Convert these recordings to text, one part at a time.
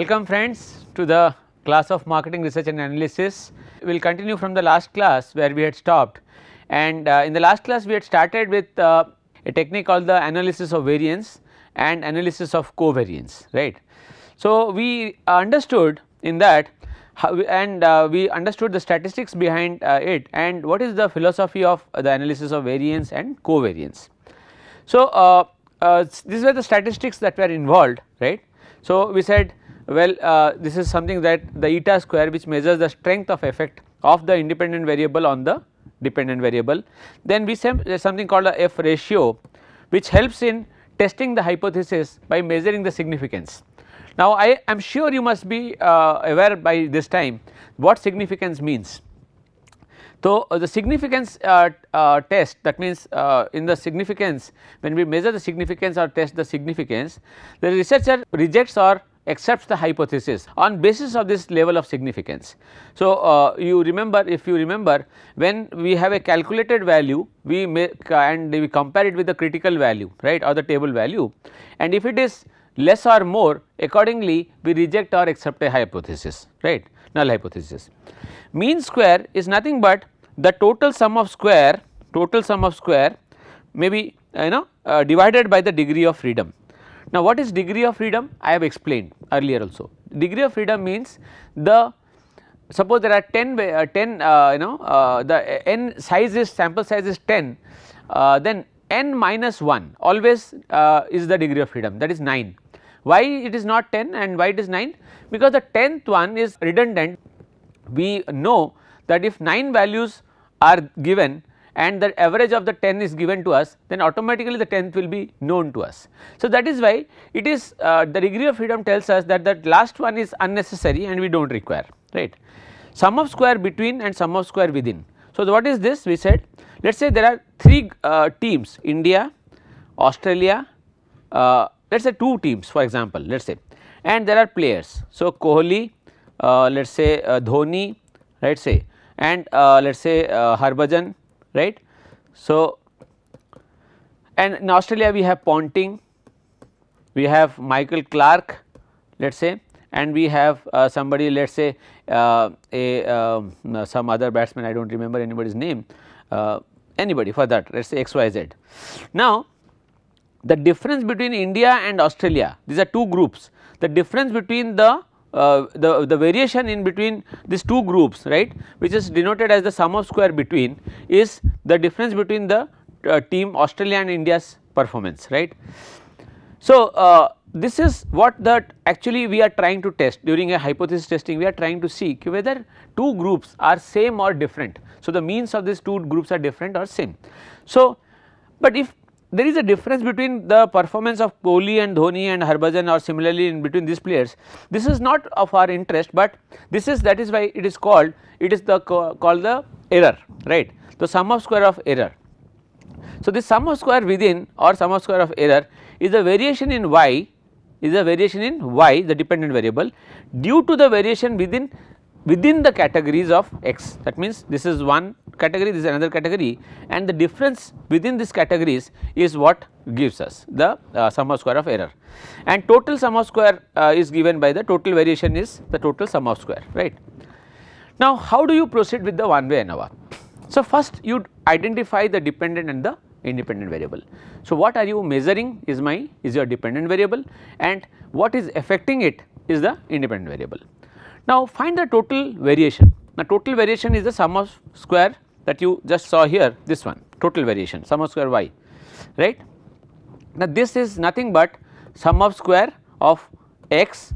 Welcome friends to the class of marketing research and analysis. We will continue from the last class where we had stopped, and in the last class we had started with a technique called the analysis of variance and analysis of covariance, right. So, we understood in that we understood the statistics behind it and what is the philosophy of the analysis of variance and covariance. So, these were the statistics that were involved, right. So, we said well this is something that the eta square which measures the strength of effect of the independent variable on the dependent variable. Then we said there is something called a F ratio which helps in testing the hypothesis by measuring the significance. Now, I am sure you must be aware by this time what significance means. So, the significance test, that means in the significance, when we measure the significance or test the significance, the researcher rejects or accepts the hypothesis on basis of this level of significance. So, you remember, if you remember, when we have a calculated value, we make and we compare it with the critical value, right, or the table value, and if it is less or more, accordingly we reject or accept a hypothesis, right, null hypothesis. Mean square is nothing but the total sum of square may be divided by the degree of freedom. Now, what is degree of freedom? I have explained earlier also. Degree of freedom means the, suppose there are 10 the n size is, sample size is 10, then n minus 1 always is the degree of freedom, that is 9. Why it is not 10 and why it is 9? Because the 10th one is redundant. We know that if 9 values are given and the average of the 10 is given to us, then automatically the 10th will be known to us. So, that is why it is the degree of freedom tells us that that last one is unnecessary and we do not require, right. Sum of square between and sum of square within. So, what is this? We said let us say there are 3 teams, India, Australia, let us say 2 teams for example, let us say, and there are players. So, Kohli, let us say Dhoni, right, say, and let us say Harbhajan, right. So, and in Australia we have Ponting, we have Michael Clark, let us say, and we have somebody, let us say some other batsman, I do not remember anybody's name, anybody for that, let us say XYZ. Now, the difference between India and Australia, these are 2 groups, the difference between the variation in between these 2 groups, right, which is denoted as the sum of square between, is the difference between the team Australia and India's performance, right. So, this is what that actually we are trying to test during a hypothesis testing. We are trying to see whether 2 groups are same or different. So, the means of these 2 groups are different or same. So, but if there is a difference between the performance of Kohli and Dhoni and Harbhajan or similarly in between these players, this is not of our interest, but this is, that is why it is called, it is the called the error, right, the sum of square of error. So, this sum of square within or sum of square of error is the variation in y, the dependent variable, due to the variation within the categories of x. That means, this is one category, this is another category, and the difference within these categories is what gives us the sum of square of error, and total sum of square is given by the total variation is the total sum of square, right. Now, how do you proceed with the one way ANOVA? So, first you identify the dependent and the independent variable. So, what are you measuring is your dependent variable, and what is affecting it is the independent variable. Now, find the total variation. Now, total variation is the sum of square that you just saw here, this one, total variation, sum of square y, right. Now, this is nothing but sum of square of x,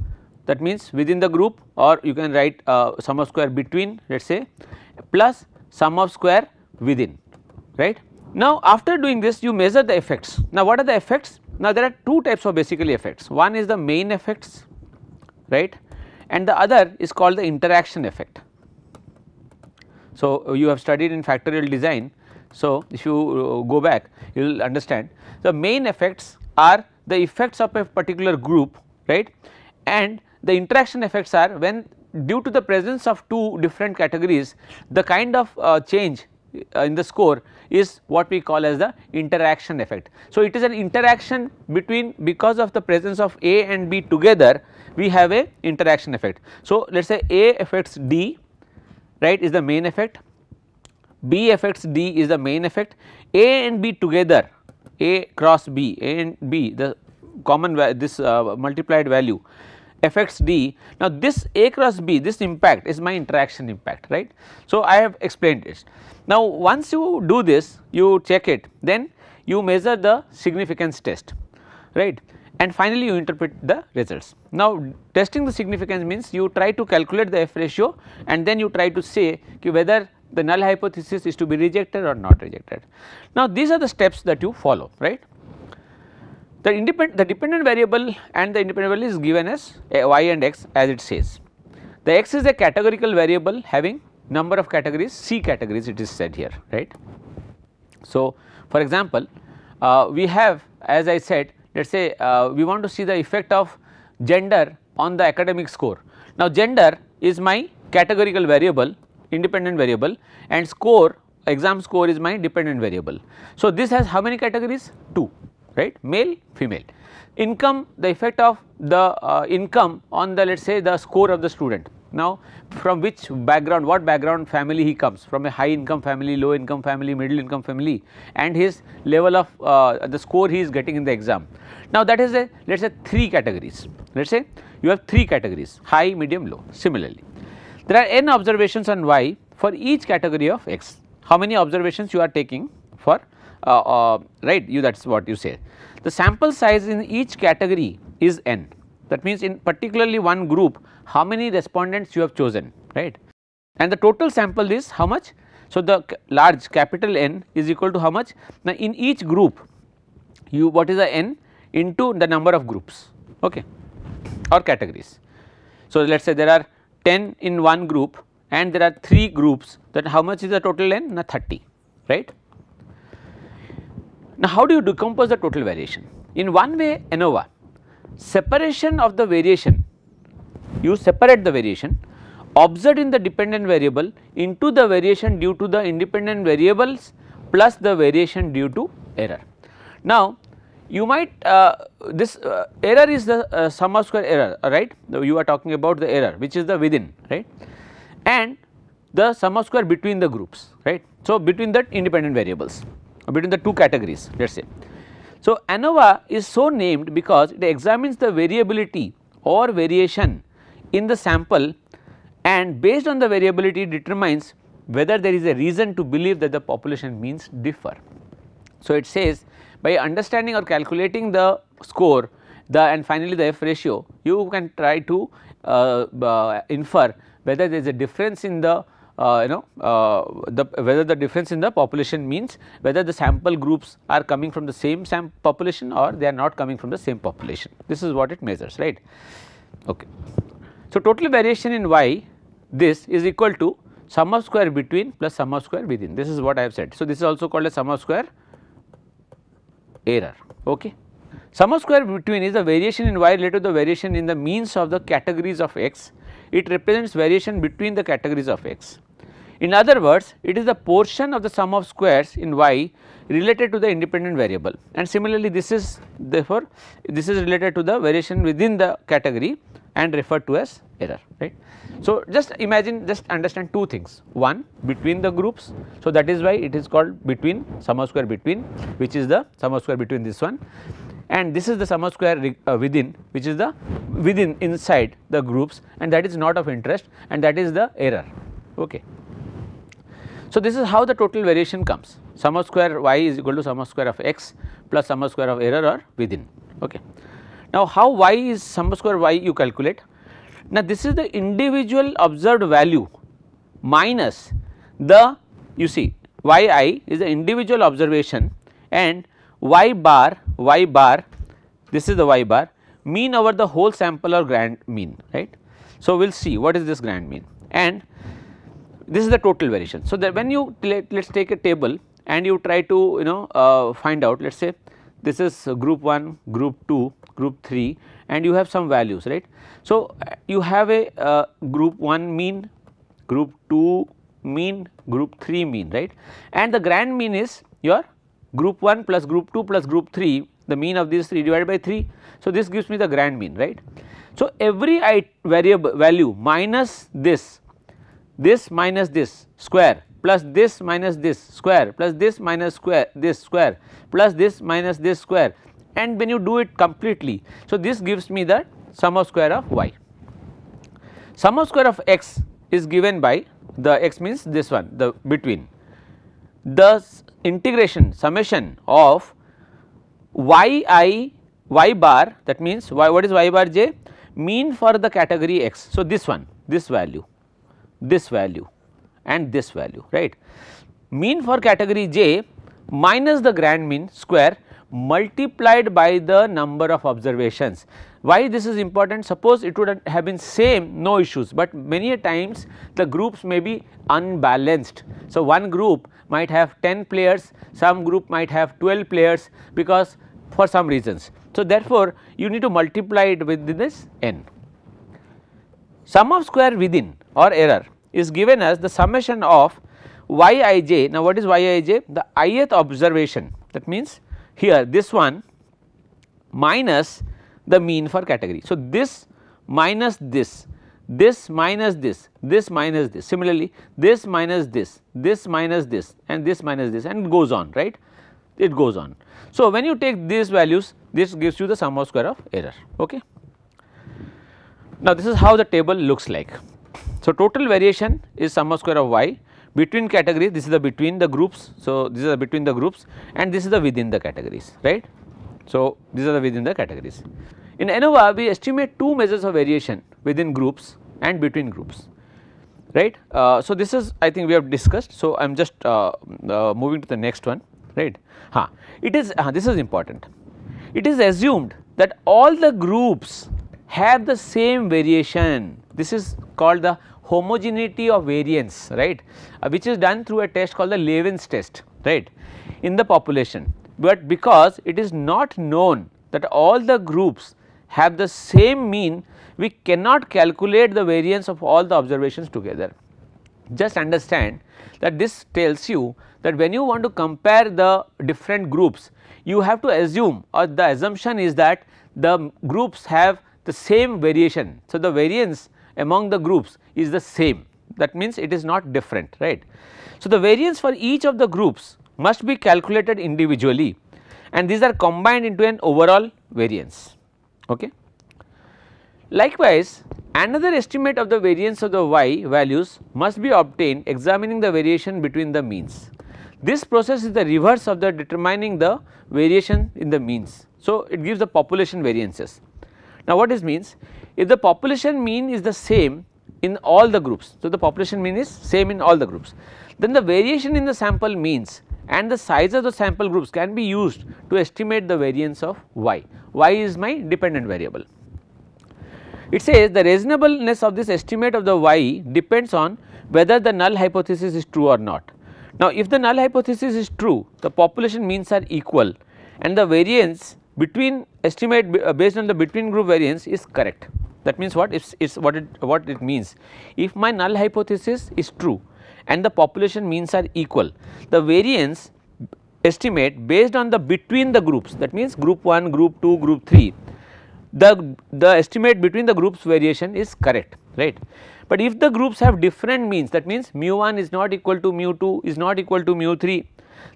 that means within the group, or you can write sum of square between, let us say, plus sum of square within, right. Now, after doing this you measure the effects. Now, what are the effects? Now, there are 2 types of basically effects. One is the main effects, right, and the other is called the interaction effect. So, you have studied in factorial design. So, if you go back you will understand the main effects are the effects of a particular group, right, and the interaction effects are when due to the presence of 2 different categories the kind of change in the score is what we call as the interaction effect. So, it is an interaction between, because of the presence of A and B together, we have a interaction effect. So, let us say A affects D, right, is the main effect, B affects D is the main effect, A and B together, A cross B, A and B, the common this multiplied value affects D. Now, this A cross B, this impact is my interaction impact, right. So, I have explained this. Now, once you do this, you check it, then you measure the significance test, right, and finally you interpret the results. Now, testing the significance means you try to calculate the F ratio and then you try to say whether the null hypothesis is to be rejected or not rejected. Now, these are the steps that you follow, right. The dependent variable and the independent variable is given as y and x as it says. The x is a categorical variable having number of categories, C categories it is said here, right. So, for example, we have, as I said, let us say we want to see the effect of gender on the academic score. Now, gender is my categorical variable, independent variable, and score, exam score is my dependent variable. So, this has how many categories? 2, right, male, female. Income, the effect of the income on the, let us say, the score of the student. Now, from which background, what background family he comes, from a high income family, low income family, middle income family, and his level of the score he is getting in the exam. Now, that is a, let us say, 3 categories, let us say you have 3 categories, high, medium, low. Similarly, there are n observations on y for each category of x. How many observations you are taking for right, you, that is what you say. The sample size in each category is n, that means in particularly one group how many respondents you have chosen, right, and the total sample is how much. So, the large capital N is equal to how much. Now, in each group you, what is the n into the number of groups, okay, or categories. So, let us say there are 10 in one group and there are 3 groups, then how much is the total n? Now, 30, right. Now, how do you decompose the total variation? In one way, ANOVA, separation of the variation, you separate the variation observed in the dependent variable into the variation due to the independent variables plus the variation due to error. Now, you might this error is the sum of square error, right, you are talking about the error which is the within, right, and the sum of square between the groups, right. So, between the independent variables, between the 2 categories, let us say. So, ANOVA is so named because it examines the variability or variation in the sample and based on the variability determines whether there is a reason to believe that the population means differ. So, it says by understanding or calculating the score and finally the F ratio, you can try to infer whether there is a difference in the whether the difference in the population means whether the sample groups are coming from the same population or they are not coming from the same population. This is what it measures, right. Okay. So, total variation in y, this is equal to sum of square between plus sum of square within, this is what I have said. So, this is also called as sum of square error, okay. Sum of square between is the variation in y related to the variation in the means of the categories of x. It represents variation between the categories of x. In other words, it is the portion of the sum of squares in y related to the independent variable, and similarly this is, therefore, this is related to the variation within the category and referred to as error, right. So, just imagine, just understand 2 things, one between the groups. So, that is why it is called between, sum of square between, which is the sum of square between this one, and this is the sum of square within, which is the within inside the groups, and that is not of interest, and that is the error, okay. So, this is how the total variation comes, sum of square y is equal to sum of square of x plus sum of square of error or within, okay. Now, how y is sum of square y you calculate? Now, this is the individual observed value minus the, you see, yi is the individual observation and y bar, this is the y bar, mean over the whole sample or grand mean, right. So, we will see what is this grand mean, and this is the total variation. So, that when you let us take a table and you try to find out, let us say this is group 1, group 2, group 3, and you have some values, right. So, you have a group 1 mean, group 2 mean, group 3 mean, right, and the grand mean is your group 1 plus group 2 plus group 3, the mean of these 3 divided by 3. So, this gives me the grand mean, right. So, every variable value minus this minus this square plus this minus this square plus this minus this square plus this minus this square, and when you do it completely. So, this gives me the sum of square of y. Sum of square of x is given by the x means this one, the between the integration summation of y bar, that means what is y bar j, mean for the category x. So, this one, this value and this value, right, mean for category j minus the grand mean square multiplied by the number of observations. Why this is important? Suppose it would have been same, no issues, but many a times the groups may be unbalanced. So, one group might have 10 players, some group might have 12 players, because for some reasons. So, therefore, you need to multiply it with this n. Sum of square within or error is given as the summation of yij. Now, what is yij? The ith observation, that means here this one minus the mean for category. So, this minus this minus this minus this, similarly this minus this minus this and this minus this, and it goes on, right, it goes on. So, when you take these values, this gives you the sum of square of error. Okay. Now, this is how the table looks like. So, total variation is sum of square of y, between categories this is the between the groups. So, this is the between the groups and this is the within the categories, right. So, these are the within the categories. In ANOVA we estimate two measures of variation within groups and between groups, right. So, this is, I think we have discussed. So, I am just moving to the next one, right. It is this is important. It is assumed that all the groups have the same variation. This is called the homogeneity of variance, right, which is done through a test called the Levin's test, right, in the population. But because it is not known that all the groups have the same mean, we cannot calculate the variance of all the observations together. Just understand that this tells you that when you want to compare the different groups, you have to assume, or the assumption is that the groups have the same variation. So, the variance among the groups is the same, that means it is not different, right. So, the variance for each of the groups must be calculated individually, and these are combined into an overall variance. Okay. Likewise, another estimate of the variance of the y values must be obtained examining the variation between the means. This process is the reverse of the determining the variation in the means. So, it gives the population variances. Now, what this means? If the population mean is the same in all the groups, so the population mean is same in all the groups, then the variation in the sample means and the size of the sample groups can be used to estimate the variance of y. Y is my dependent variable. It says the reasonableness of this estimate of the y depends on whether the null hypothesis is true or not. Now, if the null hypothesis is true, the population means are equal and the variance between estimate based on the between group variance is correct. That means what? It's what it means. If my null hypothesis is true and the population means are equal, the variance estimate based on the between the groups, that means group 1, group 2, group 3, the estimate between the groups variation is correct, right. But if the groups have different means, that means mu 1 is not equal to mu 2 is not equal to mu 3,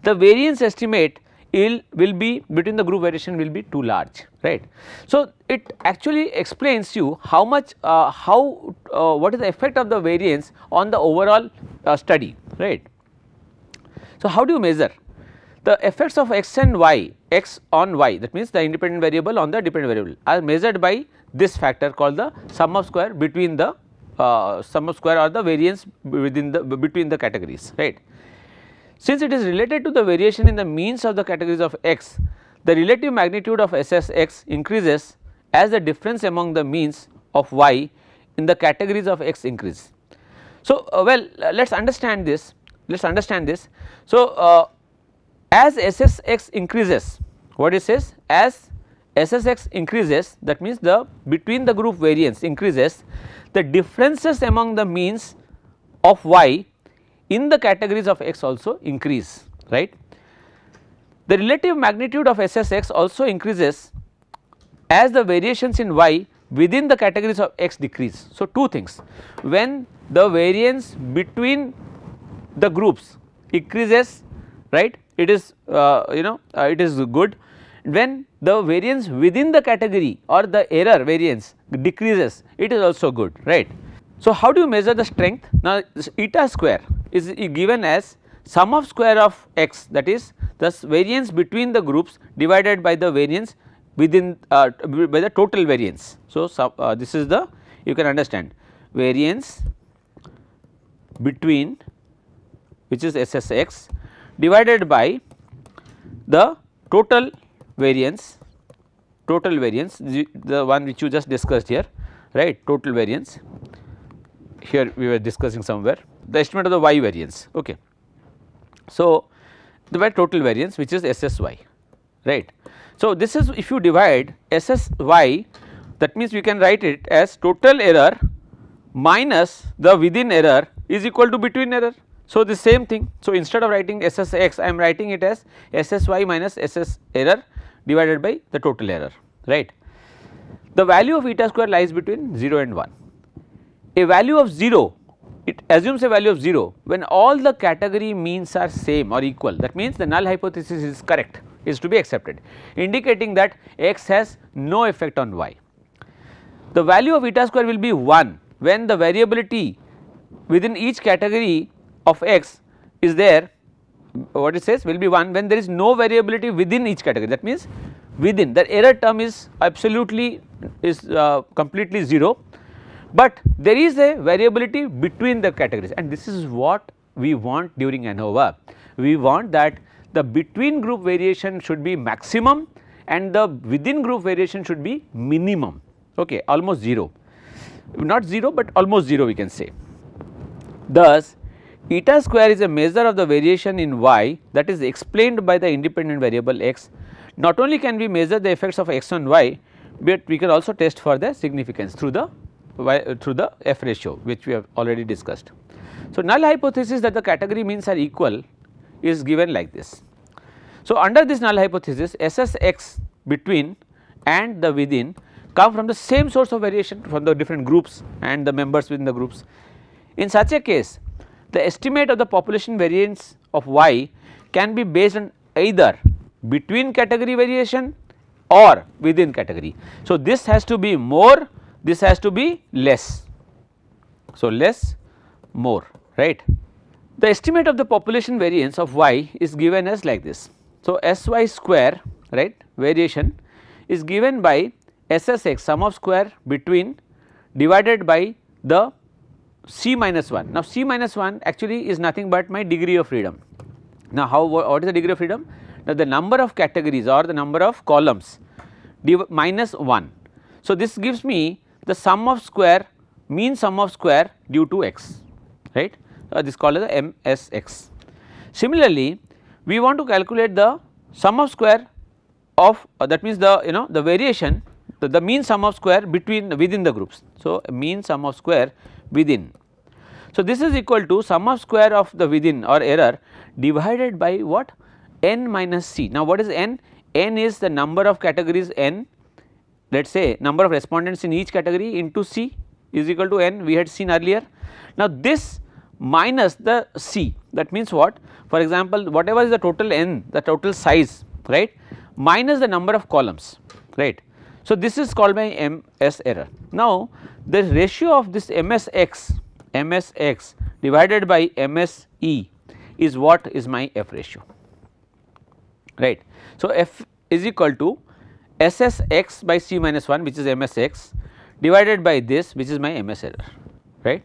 the variance estimate will be between the group variation will be too large, right. So, it actually explains you how much what is the effect of the variance on the overall study, right. So, how do you measure? The effects of x and y, x on y, that means the independent variable on the dependent variable, are measured by this factor called the sum of square between the sum of square or the variance within the between the categories, right. Since it is related to the variation in the means of the categories of x, the relative magnitude of SSx increases as the difference among the means of y in the categories of x increase. So, well, let us understand this, So, as SSx increases, what it says, as SSx increases, that means the between the group variance increases, the differences among the means of y in the categories of x also increase, right. The relative magnitude of SSX also increases as the variations in y within the categories of x decrease. So, two things, when the variance between the groups increases, right, it is it is good. When the variance within the category or the error variance decreases, it is also good, right. So, how do you measure the strength? Now, this eta square is given as sum of square of x, that is the variance between the groups divided by the variance within by the total variance. So, this is the, you can understand, variance between, which is SSX, divided by the total variance, the one which you just discussed here, right, total variance. Here we were discussing somewhere the estimate of the y variance. Okay. So, the total variance, which is SSY, right. So, this is, if you divide SSY, that means we can write it as total error minus the within error is equal to between error. So, the same thing. So, instead of writing SSX, I am writing it as SSY minus SS error divided by the total error, right. The value of eta square lies between 0 and 1. A value of 0, it assumes a value of 0 when all the category means are same or equal, that means the null hypothesis is correct, is to be accepted, indicating that x has no effect on y. The value of eta square will be 1 when the variability within each category of x is there, what it says, will be 1 when there is no variability within each category, that means within, the error term is absolutely completely 0, but there is a variability between the categories, and this is what we want during ANOVA. We want that the between group variation should be maximum and the within group variation should be minimum, okay, almost 0, not 0, but almost 0 we can say. Thus, eta square is a measure of the variation in y that is explained by the independent variable x. Not only can we measure the effects of x on y, but we can also test for the significance through the F ratio, which we have already discussed. So, null hypothesis that the category means are equal is given like this. So, under this null hypothesis, SSX between and the within come from the same source of variation from the different groups and the members within the groups. In such a case, the estimate of the population variance of y can be based on either between category variation or within category. So, this has to be more, this has to be less. So, less, more, right. The estimate of the population variance of y is given as like this. So, sy square, right, variation is given by SSX, sum of square between, divided by the c minus 1. Now, c minus 1 actually is nothing but my degree of freedom. Now, what is the degree of freedom? Now, the number of categories or the number of columns minus 1. So, this gives me the sum of square, mean sum of square due to x, right. This is called as the MSX. Similarly, we want to calculate the sum of square of that means the the variation, the mean sum of square within the groups. So, mean sum of square within. So, this is equal to sum of square of the within or error divided by what, n minus c. Now, what is n? N is the number of categories n, let us say number of respondents in each category into c is equal to n, we had seen earlier. Now, this minus the c, that means what, for example, whatever is the total n, the total size, right, minus the number of columns, right. So, this is called by MS error. Now, the ratio of this MSX divided by MSE is what is my F ratio, right. So, F is equal to SSX by C minus 1, which is MSX, divided by this, which is my MS error, right.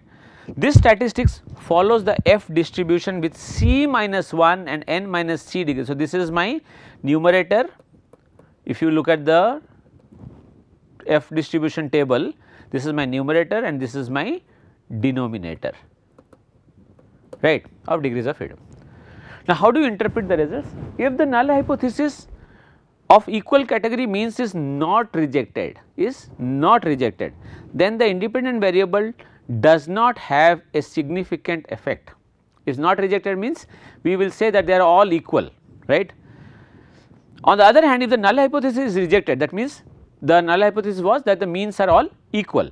This statistics follows the F distribution with C minus 1 and N minus C degree. So, this is my numerator. If you look at the F distribution table, this is my numerator and this is my denominator, right, of degrees of freedom. Now, how do you interpret the results? If the null hypothesis of equal category means is not rejected, then the independent variable does not have a significant effect If not rejected means we will say that they are all equal, right. On the other hand, if the null hypothesis is rejected, that means the null hypothesis was that the means are all equal.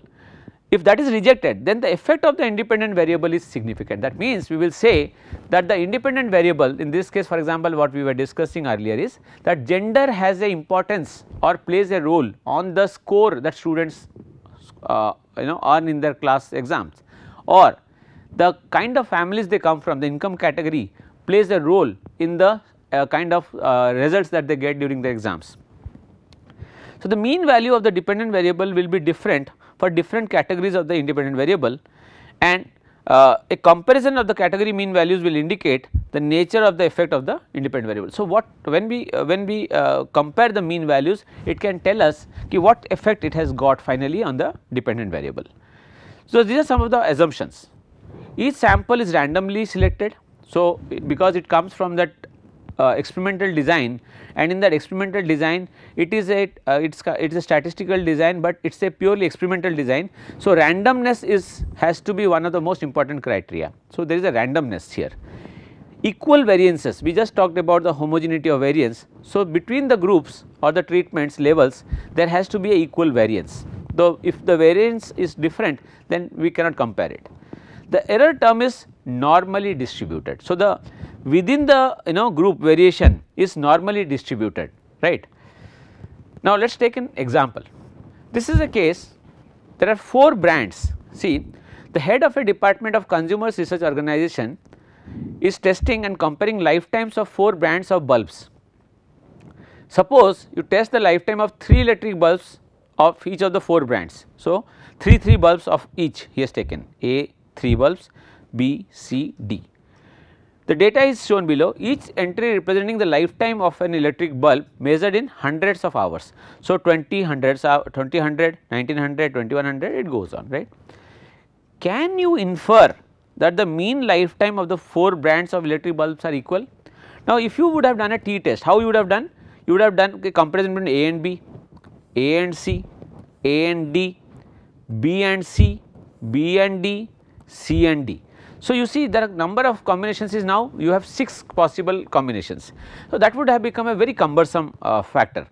If that is rejected, then the effect of the independent variable is significant. That means we will say that the independent variable, in this case for example what we were discussing earlier, is that gender has a importance or plays a role on the score that students earn in their class exams, or the kind of families they come from, the income category plays a role in the kind of results that they get during the exams. So, the mean value of the dependent variable will be different for different categories of the independent variable, and a comparison of the category mean values will indicate the nature of the effect of the independent variable. So, when we compare the mean values, it can tell us what effect it has got finally on the dependent variable. So, these are some of the assumptions. Each sample is randomly selected. So, because it comes from that experimental design, and in that experimental design it is a it's a statistical design, but it is a purely experimental design. So, randomness has to be one of the most important criteria. So, there is a randomness here. Equal variances, we just talked about the homogeneity of variance. So, between the groups or the treatments levels there has to be a equal variance, though if the variance is different then we cannot compare it. The error term is normally distributed. So, the within the group variation is normally distributed, right. Now, let us take an example. This is a case, there are 4 brands. See, the head of a department of consumers research organization is testing and comparing lifetimes of 4 brands of bulbs. Suppose you test the lifetime of 3 electric bulbs of each of the 4 brands. So, 3 bulbs of each he has taken, A 3 bulbs, B, C, D. The data is shown below, each entry representing the lifetime of an electric bulb measured in hundreds of hours. So, 20 hundreds, 2000, 1900, 2100, it goes on, right. Can you infer that the mean lifetime of the 4 brands of electric bulbs are equal? Now, if you would have done a t-test, how you would have done? You would have done a comparison between A and B, A and C, A and D, B and C, B and D, C and D. So, you see there are number of combinations is now you have 6 possible combinations. So, that would have become a very cumbersome factor.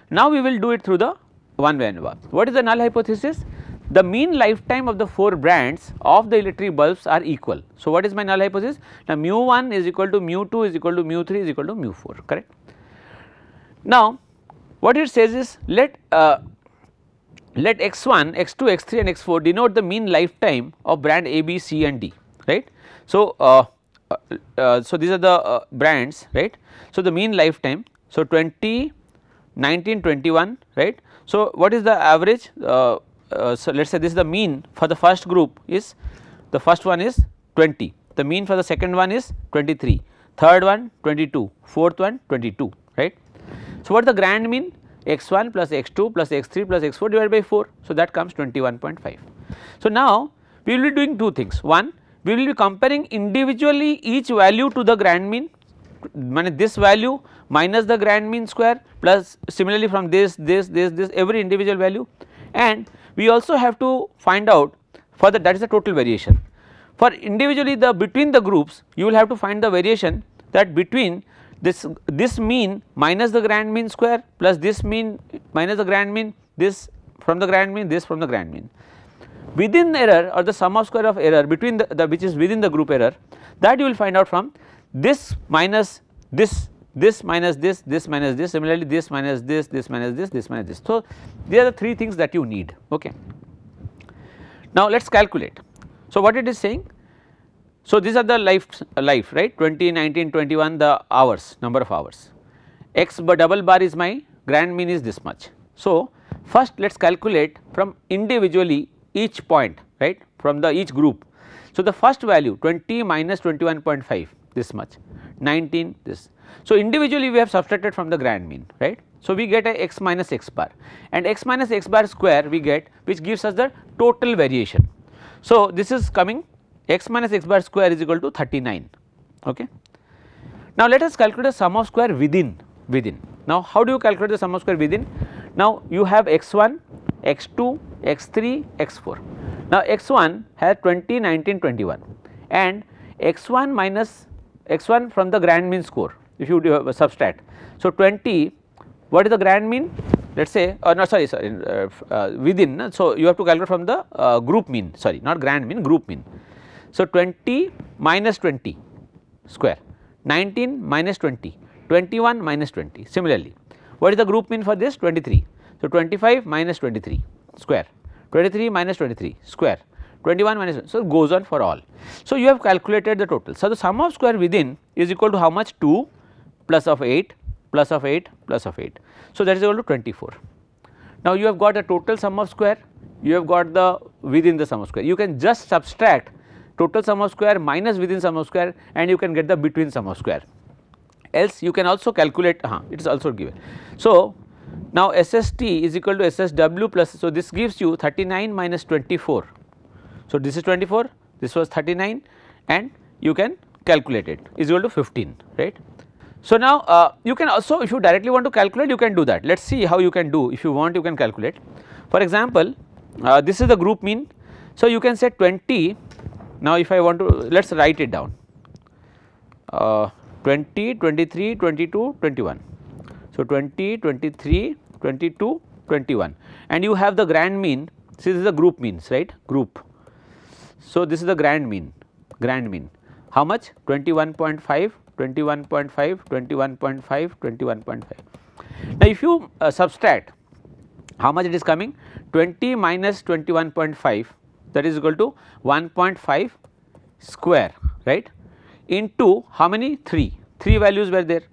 Now, we will do it through the one way and one. What is the null hypothesis? The mean lifetime of the 4 brands of the electric bulbs are equal. So, what is my null hypothesis? Now, mu 1 is equal to mu 2 is equal to mu 3 is equal to mu 4, correct. Now, what it says is let x1, x2, x3 and x4 denote the mean lifetime of brand A, B, C and D, right. So, so these are the brands, right. So, the mean lifetime, so 20, 19, 21, right. So, what is the average? So, let us say this is the mean for the first group is, the first one is 20, the mean for the second one is 23, third one 22, fourth one 22, right. So, what is the grand mean? x1 plus x2 plus x3 plus x4 divided by 4. So, that comes 21.5. So, now we will be doing 2 things. One, we will be comparing individually each value to the grand mean, this value minus the grand mean square plus similarly from this every individual value, and we also have to find out for that is the total variation. For individually the between the groups you will have to find the variation that between this mean minus the grand mean square plus this mean minus the grand mean, this from the grand mean, this from the grand mean. Within error or the sum of square of error between the which is within the group error, that you will find out from this minus this minus this minus this, similarly this minus this minus this minus this. So, these are the 3 things that you need, okay. Now, let us calculate. So, what it is saying? So, these are the life right 20, 19, 21 the hours, number of hours. X double bar is my grand mean is this much. So, first let us calculate from individually each point, right, from the each group. So, the first value 20 minus 21.5 this much, 19 this. So, individually we have subtracted from the grand mean, right. So, we get a x minus x bar, and x minus x bar square we get, which gives us the total variation. So, this is coming x minus x bar square is equal to 39, okay. Now, let us calculate the sum of square within. Now, how do you calculate the sum of square within? Now, you have x1, x2, x3, x4. Now, x1 has 20, 19, 21 and x1 minus x1 from the grand mean score if you do, subtract. So, 20, what is the grand mean? Let us say no sorry within. So, you have to calculate from the group mean, sorry, not grand mean, group mean. So, 20 minus 20 square, 19 minus 20, 21 minus 20. Similarly, what is the group mean for this? 23. So, 25 minus 23 square, 23 minus 23 square, 21 minus 1. So, it goes on for all. So, you have calculated the total. So, the sum of square within is equal to how much? 2 plus of 8 plus of 8 plus of 8. So, that is equal to 24. Now, you have got a total sum of square, you have got the within the sum of square. You can just subtract total sum of square minus within sum of square and you can get the between sum of square. Else you can also calculate, it is also given. So, now SST is equal to SSW plus, so this gives you 39 minus 24. So, this is 24, this was 39 and you can calculate it is equal to 15, right. So, now you can also, if you directly want to calculate, you can do that. Let us see how you can do. If you want, you can calculate. For example, this is the group mean. So, you can say 20. Now, if I want to, let us write it down 20, 23, 22, 21. So, 20, 23, 22, 21 and you have the grand mean. See, this is the group means, right, group. So, this is the grand mean, how much? 21.5, 21.5, 21.5, 21.5. Now, if you subtract, how much it is coming? 20 minus 21.5, that is equal to 1.5 square, right, into how many? 3 values were there.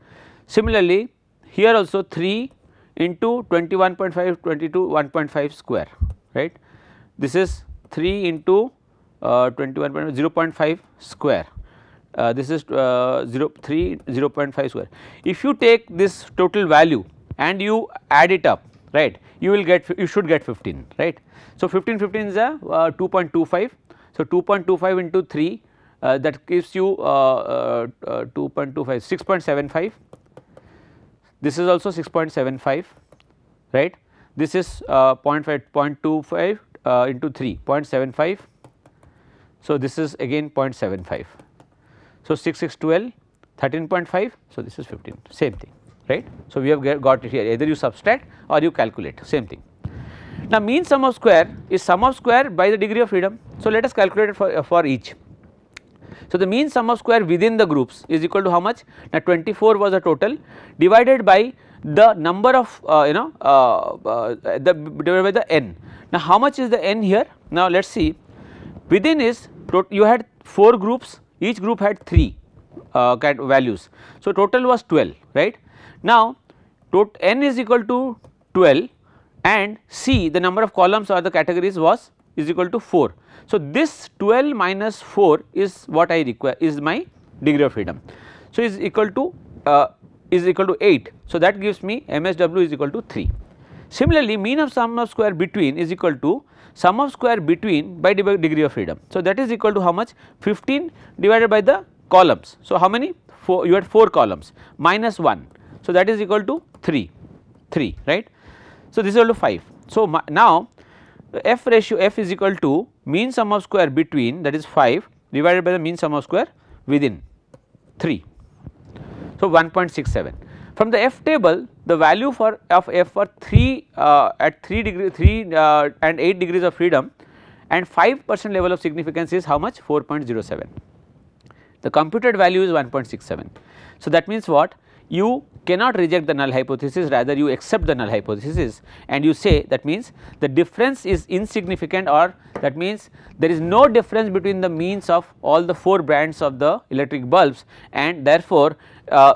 Similarly, here also 3 into 21.5, 22, 1.5 square, right. This is 3 into 0.5 square. This is 0.5 square. If you take this total value and you add it up, right, you will get, you should get 15, right. So, 15 is a 2.25. So, 2.25 into 3 that gives you 2.25, 6.75. This is also 6.75, right. This is 0.25 into 3, 0.75. So, this is again 0.75. So, 6, 6, 12, 13.5. So, this is 15, same thing, right. So, we have got it here, either you subtract or you calculate, same thing. Now, mean sum of square is sum of square by the degree of freedom. So, let us calculate it for each. So, the mean sum of square within the groups is equal to how much? Now, 24 was the total divided by the number of divided by the n. Now, how much is the n here? Now, let us see, within is you had 4 groups, each group had 3 values. So, total was 12, right. Now, n is equal to 12 and C, the number of columns or the categories is equal to 4. So, this 12 minus 4 is what I require, is my degree of freedom. So, is equal to 8. So, that gives me MSW is equal to 3. Similarly, mean of sum of square between is equal to sum of square between by degree of freedom. So, that is equal to how much? 15 divided by the columns. So, how many? 4, you had 4 columns minus 1. So, that is equal to 3, right. So, this is equal to 5. So, now F ratio F is equal to mean sum of square between, that is 5 divided by the mean sum of square within 3. So, 1.67. From the F table, the value for of F for 3 at 3 and 8 degrees of freedom and 5% level of significance is how much? 4.07. The computed value is 1.67. So, that means what? You cannot reject the null hypothesis, rather you accept the null hypothesis and you say, that means the difference is insignificant, or that means there is no difference between the means of all the 4 brands of the electric bulbs, and therefore,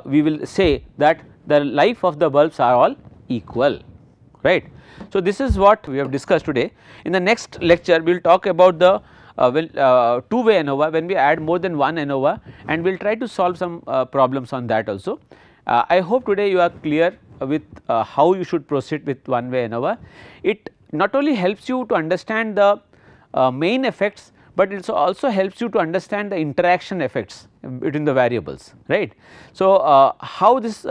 we will say that the life of the bulbs are all equal, right. So, this is what we have discussed today. In the next lecture, we will talk about the two-way ANOVA, when we add more than one ANOVA, and we will try to solve some problems on that also. I hope today you are clear with how you should proceed with one-way ANOVA. It not only helps you to understand the main effects, but it also helps you to understand the interaction effects between the variables, right. So, how this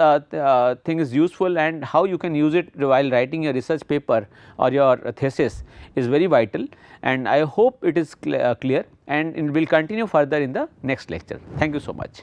thing is useful and how you can use it while writing your research paper or your thesis is very vital, and I hope it is clear, and it will continue further in the next lecture. Thank you so much.